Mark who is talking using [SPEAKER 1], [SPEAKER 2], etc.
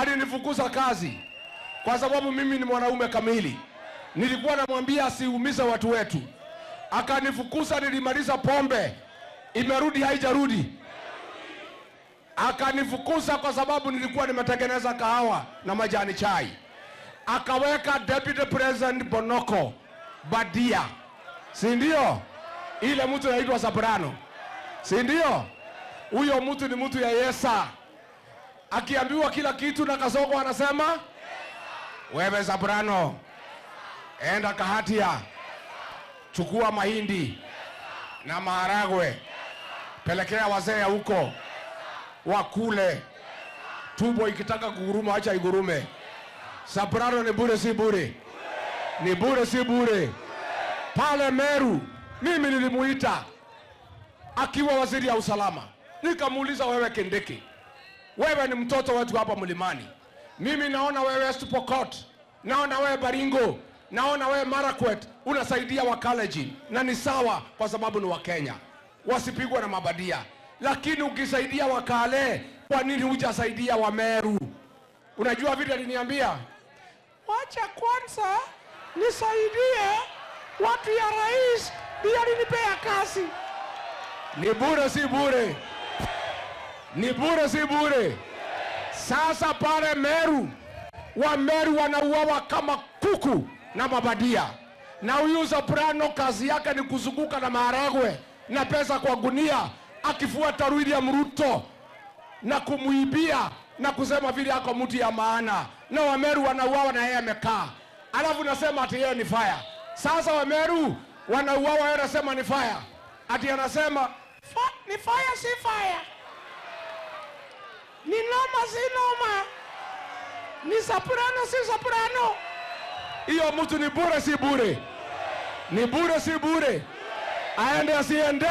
[SPEAKER 1] alinifukuza kazi kwa sababu mimi ni mwanaume kamili. Nilikuwa namwambia asiumize watu wetu, akanifukuza. Nilimaliza pombe, imerudi haijarudi. Akanifukuza kwa sababu nilikuwa nimetengeneza kahawa na majani chai. Akaweka Deputy President Bonoko Badia, si ndio? Ile mtu anaitwa Soprano, si ndio? Huyo mtu ni mtu ya Yesa. Akiambiwa kila kitu na Kasongo anasema wewe Soprano, enda Kahatia, chukua mahindi na maharagwe, pelekea wazee huko wakule. Tumbo ikitaka kuguruma acha igurume. Soprano ni bure si bure? Ni bure si bure? Pale Meru mimi nilimuita akiwa waziri ya usalama, nikamuuliza, wewe Kindiki, wewe ni mtoto wetu hapa mlimani. Mimi naona wewe West Pokot, naona wewe Baringo, naona wewe Marakwet unasaidia Wakalenjin, na ni sawa kwa sababu ni Wakenya, wasipigwa na mabadia. Lakini ukisaidia Wakale, kwa nini hujasaidia wa Meru? Unajua vile aliniambia, wacha kwanza nisaidie watu ya rais, ndiyo alinipea kazi. Ni bure si bure? Ni bure si bure? Sasa pale Meru, wa Meru wanauawa kama kuku na mabadia, na huyu Soprano kazi yake ni kuzunguka na maharagwe na pesa kwa gunia, akifuata William Ruto na kumuibia na kusema vile yako mtu ya maana, na wa Meru wanauawa na yeye amekaa, alafu nasema ati yeye ni fire. Sasa wa Meru wanauawa, yeye anasema ni fire, ati anasema ni fire si fire, ni noma si noma, ni Soprano si Soprano. Hiyo mtu ni bure si bure? Ni bure si bure? Aende asiende?